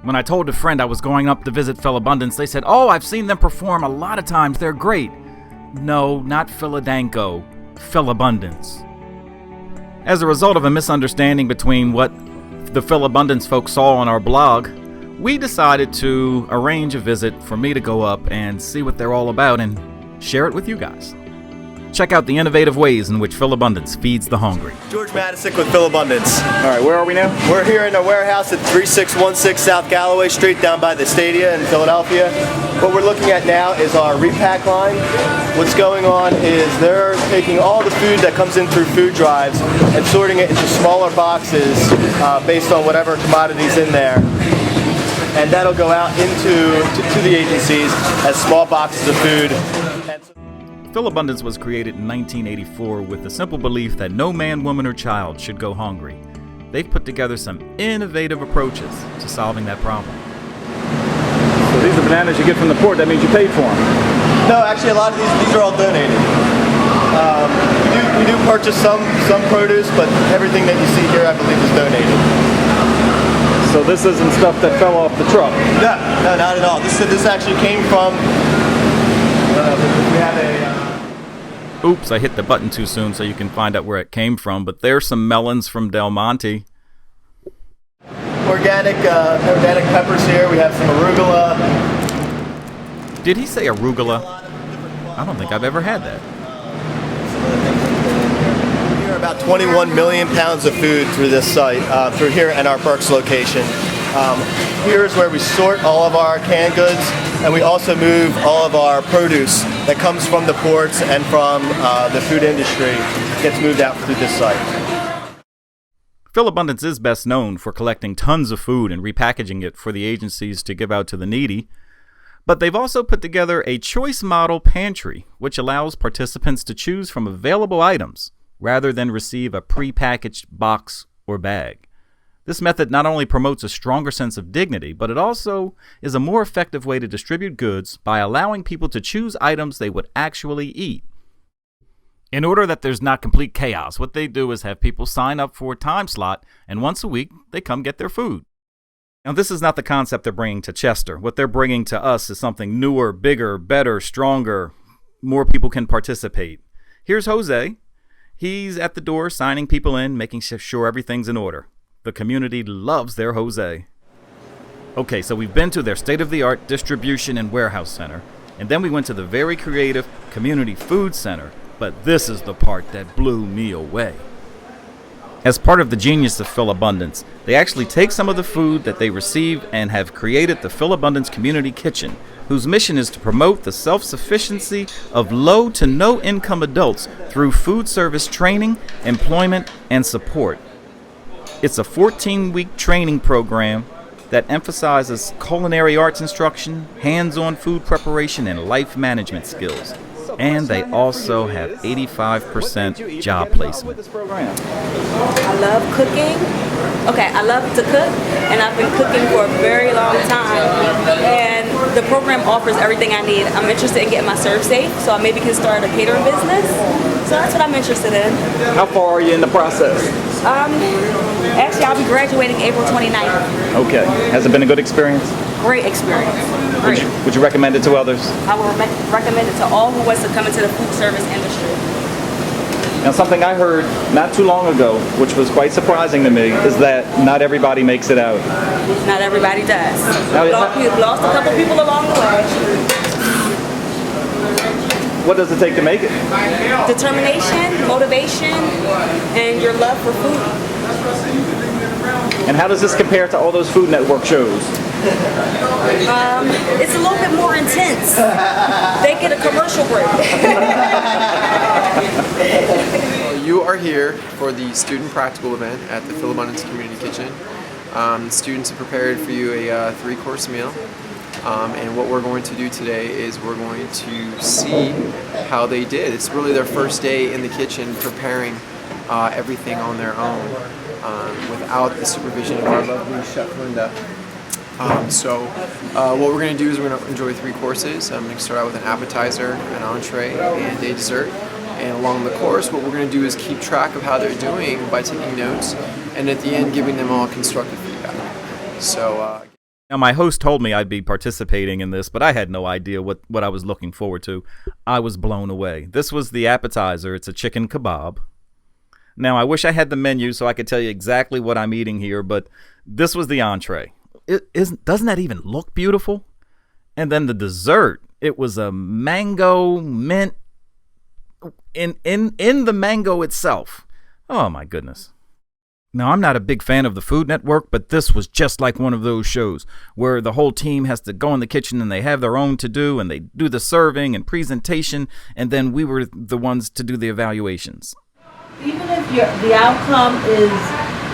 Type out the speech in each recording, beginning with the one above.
When I told a friend I was going up to visit Philabundance, they said, "Oh, I've seen them perform a lot of times. They're great." No, not Philadanco. Philabundance. As a result of a misunderstanding between what the Philabundance folks saw on our blog, we decided to arrange a visit for me to go up and see what they're all about and share it with you guys. Check out the innovative ways in which Philabundance feeds the hungry. George Madisick with Philabundance. All right, where are we now? We're here in a warehouse at 3616 South Galloway Street down by the Stadia in Philadelphia. What we're looking at now is our repack line. What's going on is they're taking all the food that comes in through food drives and sorting it into smaller boxes based on whatever commodities in there. And that'll go out to the agencies as small boxes of food. Philabundance was created in 1984 with the simple belief that no man, woman, or child should go hungry. They've put together some innovative approaches to solving that problem. So these are bananas you get from the port. That means you paid for them. No, actually, a lot of these are all donated. We do purchase some produce, but everything that you see here, I believe, is donated. So this isn't stuff that fell off the truck? No, not at all. This actually came from. We had a. Oops, I hit the button too soon so you can find out where it came from, but there's some melons from Del Monte. Organic peppers here. We have some arugula. Did he say arugula? I don't think I've ever had that. Here are about 21 million pounds of food through this site, through here at our Berks location. Here's where we sort all of our canned goods, and we also move all of our produce that comes from the ports and from the food industry gets moved out through this site. Philabundance is best known for collecting tons of food and repackaging it for the agencies to give out to the needy. But they've also put together a choice model pantry, which allows participants to choose from available items rather than receive a prepackaged box or bag. This method not only promotes a stronger sense of dignity, but it also is a more effective way to distribute goods by allowing people to choose items they would actually eat. In order that there's not complete chaos, what they do is have people sign up for a time slot, and once a week, they come get their food. Now, this is not the concept they're bringing to Chester. What they're bringing to us is something newer, bigger, better, stronger. More people can participate. Here's Jose. He's at the door signing people in, making sure everything's in order. The community loves their Jose. Okay, so we've been to their state-of-the-art distribution and warehouse center, and then we went to the very creative community food center, but this is the part that blew me away. As part of the genius of Philabundance, they actually take some of the food that they receive and have created the Philabundance Community Kitchen, whose mission is to promote the self-sufficiency of low to no income adults through food service training, employment, and support. It's a 14-week training program that emphasizes culinary arts instruction, hands-on food preparation, and life management skills. And they also have 85% job placement. I love cooking. Okay, I love to cook, and I've been cooking for a very long time. And the program offers everything I need. I'm interested in getting my serve safe, so I maybe can start a catering business. So that's what I'm interested in. How far are you in the process? Actually, I'll be graduating April 29th. Okay. Has it been a good experience? Great experience. Great. Would you recommend it to others? I will recommend it to all who wants to come into the food service industry. Now, something I heard not too long ago, which was quite surprising to me, is that not everybody makes it out. Not everybody does. We've lost a couple people along the way. What does it take to make it? Determination, motivation, and your love for food. And how does this compare to all those Food Network shows? It's a little bit more intense. They get a commercial break. You are here for the student practical event at the Philabundance Community Kitchen. Students have prepared for you a 3-course meal. And what we're going to do today is we're going to see how they did. It's really their first day in the kitchen preparing everything on their own without the supervision of our lovely Chef Linda. What we're going to do is we're going to enjoy 3 courses. I'm going to start out with an appetizer, an entree, and a dessert. And along the course, what we're going to do is keep track of how they're doing by taking notes, and at the end giving them all constructive feedback. So. Now, my host told me I'd be participating in this, but I had no idea what I was looking forward to. I was blown away. This was the appetizer. It's a chicken kebab. Now, I wish I had the menu so I could tell you exactly what I'm eating here, but this was the entree. Doesn't that even look beautiful? And then the dessert, it was a mango mint in the mango itself. Oh, my goodness. Now, I'm not a big fan of the Food Network, but this was just like one of those shows where the whole team has to go in the kitchen and they have their own to-do and they do the serving and presentation, and then we were the ones to do the evaluations. Even if the outcome is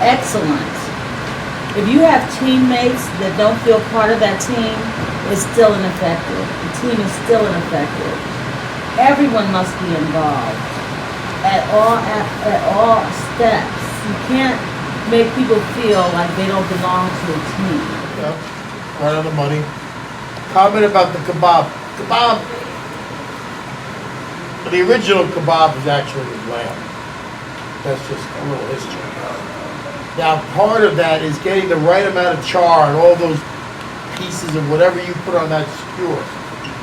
excellent, if you have teammates that don't feel part of that team, it's still ineffective. The team is still ineffective. Everyone must be involved at all steps. You can't make people feel like they don't belong to a team. Yeah, right on the money. Comment about the kebab. Kebab, the original kebab is actually with lamb. That's just a little history. Now, part of that is getting the right amount of char and all those pieces of whatever you put on that skewer.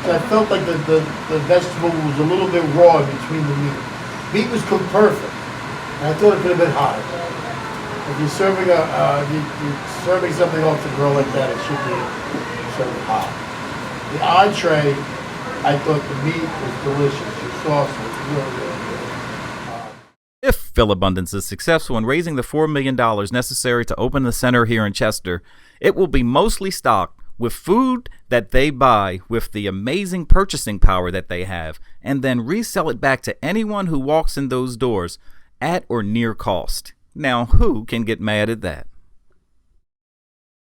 So I felt like the vegetable was a little bit raw in between the meat. Meat was cooked perfect. And I thought it could have been hotter. If you're serving you're serving something off the grill like that, it should be served hot. The entree, I thought the meat was delicious. The sauce was really, really good. If Philabundance is successful in raising the $4 million necessary to open the center here in Chester, it will be mostly stocked with food that they buy with the amazing purchasing power that they have, and then resell it back to anyone who walks in those doors at or near cost. Now, who can get mad at that?